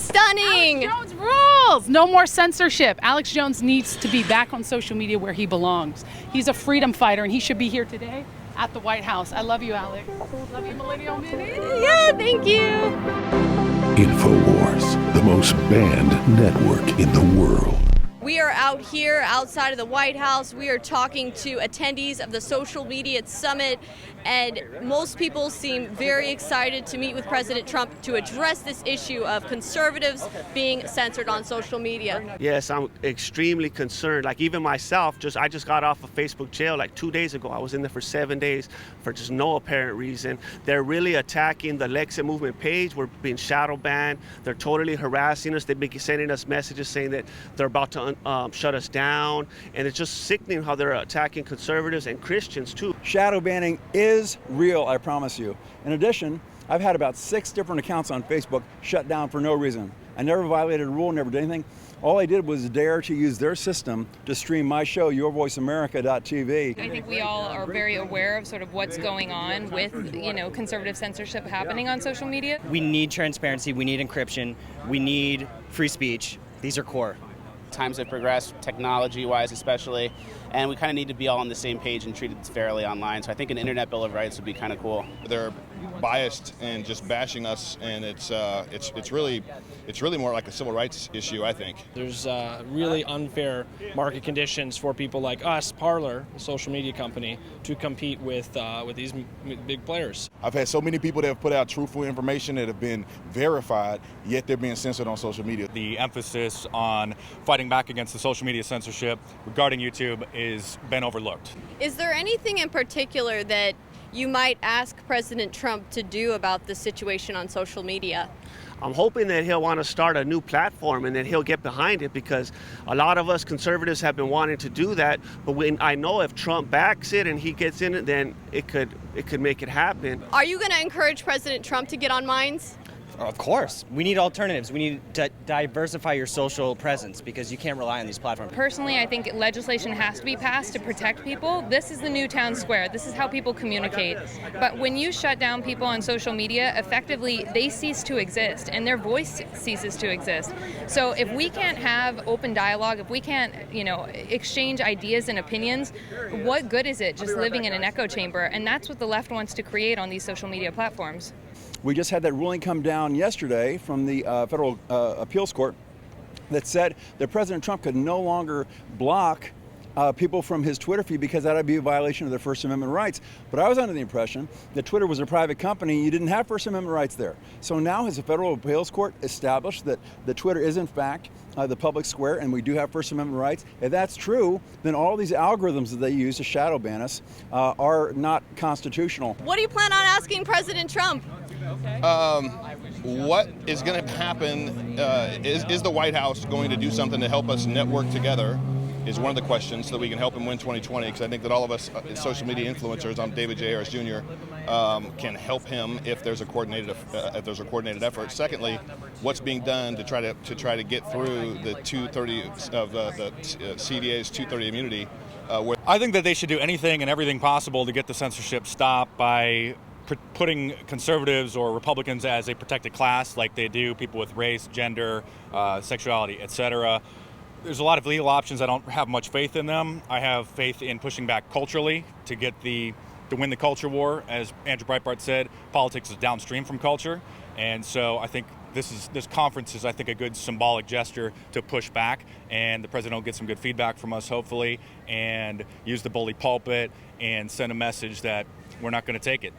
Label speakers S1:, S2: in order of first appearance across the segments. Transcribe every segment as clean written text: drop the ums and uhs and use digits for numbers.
S1: Stunning.
S2: Alex Jones rules. No more censorship. Alex Jones needs to be back on social media where he belongs. He's a freedom fighter, and he should be here today at the White House. I love you, Alex. Love you, Millennial Millie.
S1: Yeah, thank you.
S3: InfoWars, the most banned network in the world.
S1: We are out here outside of the White House. We are talking to attendees of the Social Media Summit, and most people seem very excited to meet with President Trump to address this issue of conservatives being censored on social media.
S4: Yes, I'm extremely concerned. Like even myself, I just got off of Facebook jail like 2 days ago. I was in there for 7 days for just no apparent reason. They're really attacking the Lexit Movement page. We're being shadow banned. They're totally harassing us. They've been sending us messages saying that they're about to shut us down, and it's just sickening how they're attacking conservatives and Christians too.
S5: Shadow banning is real, I promise you. In addition, I've had about 6 different accounts on Facebook shut down for no reason. I never violated a rule, never did anything. All I did was dare to use their system to stream my show, YourVoiceAmerica.tv.
S6: I think we all are very aware of sort of what's going on with, conservative censorship happening on social media.
S7: We need transparency, we need encryption, we need free speech. These are core.
S8: Times have progressed, technology-wise especially, and we kind of need to be all on the same page and treated fairly online. So I think an Internet Bill of Rights would be kind of cool.
S9: They're biased and just bashing us, and it's really more like a civil rights issue, I think.
S10: There's really unfair market conditions for people like us, Parler, a social media company, to compete with these big players.
S9: I've had so many people that have put out truthful information that have been verified, yet they're being censored on social media.
S11: The emphasis on fighting back against the social media censorship regarding YouTube is been overlooked.
S1: Is there anything in particular that you might ask President Trump to do about the situation on social media?
S4: I'm hoping that he'll want to start a new platform and that he'll get behind it, because a lot of us conservatives have been wanting to do that. But I know if Trump backs it and he gets in it, then it could make it happen.
S1: Are you going to encourage President Trump to get on Minds?
S7: Of course. We need alternatives. We need to diversify your social presence because you can't rely on these platforms.
S6: Personally, I think legislation has to be passed to protect people. This is the new town square. This is how people communicate. But when you shut down people on social media, effectively, they cease to exist and their voice ceases to exist. So if we can't have open dialogue, if we can't, exchange ideas and opinions, what good is it just living in an echo chamber? And that's what the left wants to create on these social media platforms.
S5: We just had that ruling come down yesterday from the Federal Appeals Court that said that President Trump could no longer block people from his Twitter feed because that would be a violation of their First Amendment rights. But I was under the impression that Twitter was a private company. You didn't have First Amendment rights there. So now has the Federal Appeals Court established that Twitter is in fact the public square and we do have First Amendment rights? If that's true, then all these algorithms that they use to shadow ban us are not constitutional.
S1: What do you plan on asking President Trump?
S9: What is going to happen? Is the White House going to do something to help us network together? Is one of the questions so that we can help him win 2020. Because I think that all of us social media influencers, I'm David J. Harris Jr., can help him if there's a coordinated effort. Secondly, what's being done to try to get through the 230 of the CDA's 230 immunity?
S11: I think that they should do anything and everything possible to get the censorship stopped by putting conservatives or Republicans as a protected class like they do people with race, gender, sexuality, etc. There's a lot of legal options. I don't have much faith in them. I have faith in pushing back culturally to win the culture war. As Andrew Breitbart said, politics is downstream from culture. And so I think this conference is, I think, a good symbolic gesture to push back, and the president will get some good feedback from us, hopefully, and use the bully pulpit and send a message that we're not going to take it.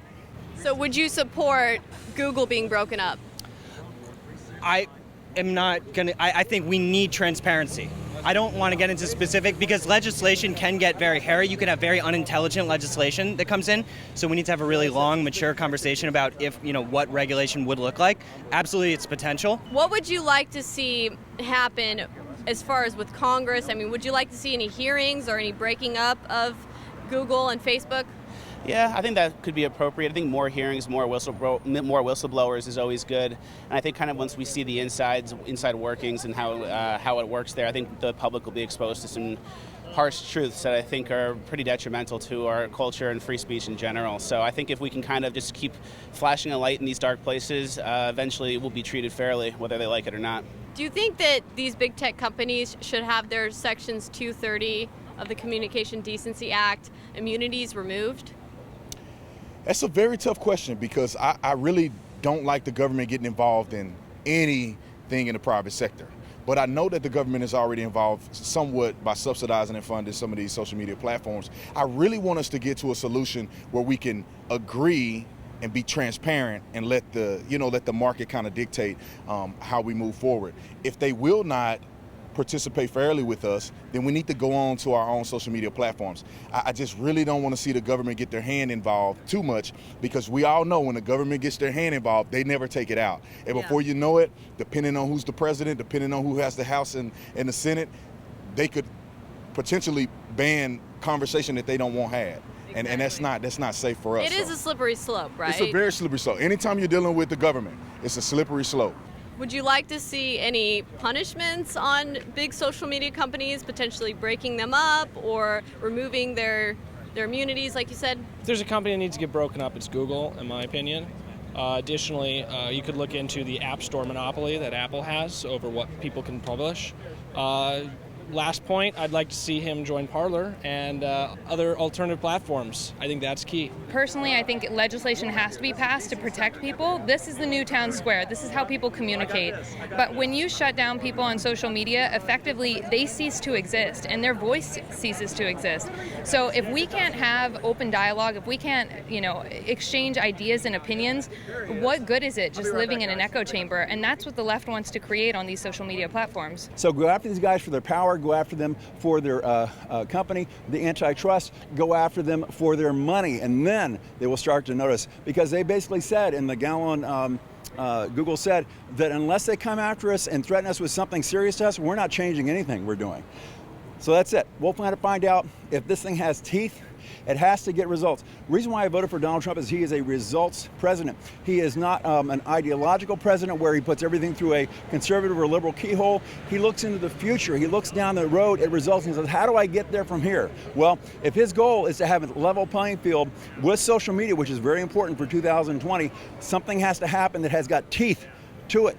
S1: So would you support Google being broken up?
S7: I am not going to. I think we need transparency. I don't want to get into specific because legislation can get very hairy. You can have very unintelligent legislation that comes in. So we need to have a really long, mature conversation about what regulation would look like. Absolutely, it's potential.
S1: What would you like to see happen as far as with Congress? I mean, would you like to see any hearings or any breaking up of Google and Facebook?
S8: Yeah, I think that could be appropriate. I think more hearings, more whistleblowers is always good. And I think kind of once we see the inside workings and how it works there, I think the public will be exposed to some harsh truths that I think are pretty detrimental to our culture and free speech in general. So I think if we can kind of just keep flashing a light in these dark places, eventually we'll be treated fairly, whether they like it or not.
S1: Do you think that these big tech companies should have their Sections 230 of the Communication Decency Act immunities removed?
S12: That's a very tough question because I really don't like the government getting involved in anything in the private sector. But I know that the government is already involved somewhat by subsidizing and funding some of these social media platforms. I really want us to get to a solution where we can agree and be transparent and let the market kind of dictate how we move forward. If they will not participate fairly with us, then we need to go on to our own social media platforms. I just really don't want to see the government get their hand involved too much, because we all know when the government gets their hand involved, they never take it out. And before you know it, depending on who's the president, depending on who has the House and the Senate, they could potentially ban conversation that they don't want had. Exactly. And that's not safe for us.
S1: It is a slippery slope, right?
S12: It's a very slippery slope. Anytime you're dealing with the government, it's a slippery slope.
S1: Would you like to see any punishments on big social media companies, potentially breaking them up or removing their immunities, like you said?
S10: If there's a company that needs to get broken up, it's Google, in my opinion. Additionally, you could look into the App Store monopoly that Apple has over what people can publish. Last point, I'd like to see him join Parler and other alternative platforms. I think that's key.
S6: Personally, I think legislation has to be passed to protect people. This is the new town square. This is how people communicate. But when you shut down people on social media, effectively, they cease to exist and their voice ceases to exist. So if we can't have open dialogue, if we can't, exchange ideas and opinions, what good is it just living in an echo chamber? And that's what the left wants to create on these social media platforms.
S5: So go after these guys for their power, go after them for their company, the antitrust, go after them for their money, and then they will start to notice, because they basically said in the Gallon, Google said that unless they come after us and threaten us with something serious to us, we're not changing anything we're doing. So that's it. We'll plan to find out if this thing has teeth. It has to get results. The reason why I voted for Donald Trump is he is a results president. He is not an ideological president where he puts everything through a conservative or liberal keyhole. He looks into the future. He looks down the road at results and says, how do I get there from here? Well, if his goal is to have a level playing field with social media, which is very important for 2020, something has to happen that has got teeth to it.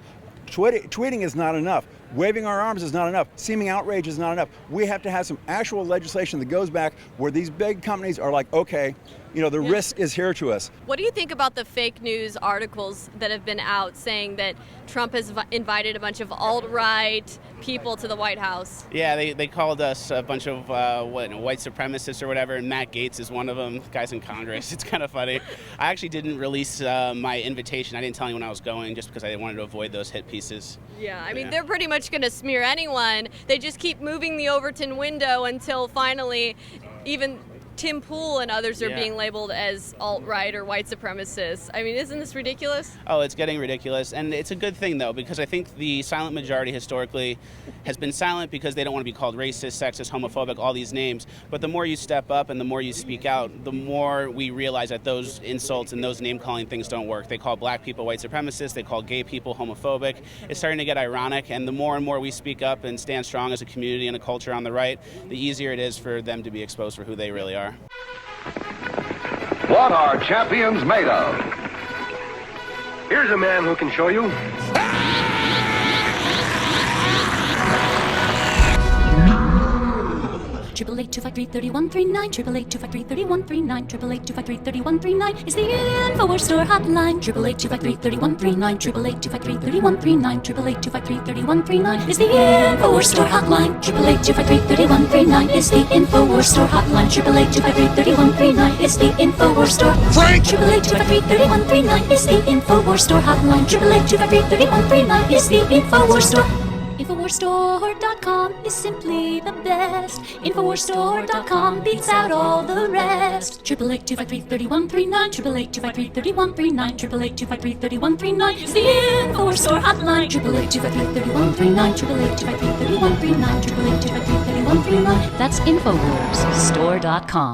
S5: Tweeting is not enough. Waving our arms is not enough. Seeming outrage is not enough. We have to have some actual legislation that goes back where these big companies are like, okay, the risk is here to us.
S1: What do you think about the fake news articles that have been out saying that Trump has invited a bunch of alt-right people to the White House?
S8: Yeah, they called us a bunch of white supremacists or whatever, and Matt Gaetz is one of them, guys in Congress. It's kind of funny. I actually didn't release my invitation. I didn't tell anyone I was going just because I wanted to avoid those hit pieces.
S1: Yeah, I mean, they're pretty much going to smear anyone. They just keep moving the Overton window until finally even Tim Pool and others are being labeled as alt-right or white supremacists. I mean, isn't this ridiculous?
S8: Oh, it's getting ridiculous. And it's a good thing, though, because I think the silent majority historically has been silent because they don't want to be called racist, sexist, homophobic, all these names. But the more you step up and the more you speak out, the more we realize that those insults and those name-calling things don't work. They call black people white supremacists. They call gay people homophobic. It's starting to get ironic. And the more and more we speak up and stand strong as a community and a culture on the right, the easier it is for them to be exposed for who they really are.
S13: What are champions made of? Here's a man who can show you.
S14: 888-253-3139, 888-253-3139, 888-253-3139 is the InfoWars Store hotline. 888-253-3139, 888-253-3139, 888-253-3139 is the InfoWars Store hotline. 888-253-3139 is the InfoWars Store hotline. 888-253-3139 is the InfoWars Store. Frank! 888-253-3139 is the InfoWars Store hotline. 888-253-3139 is the InfoWars Store. InfoWarsStore.com is simply the best. InfoWarsStore.com beats out all the rest. 888-253-3139, 888-253-3139, 888-253-3139 is the InfoWars Store hotline. 888-253-3139, 888-253-3139, 888-253-3139. That's InfoWarsStore.com.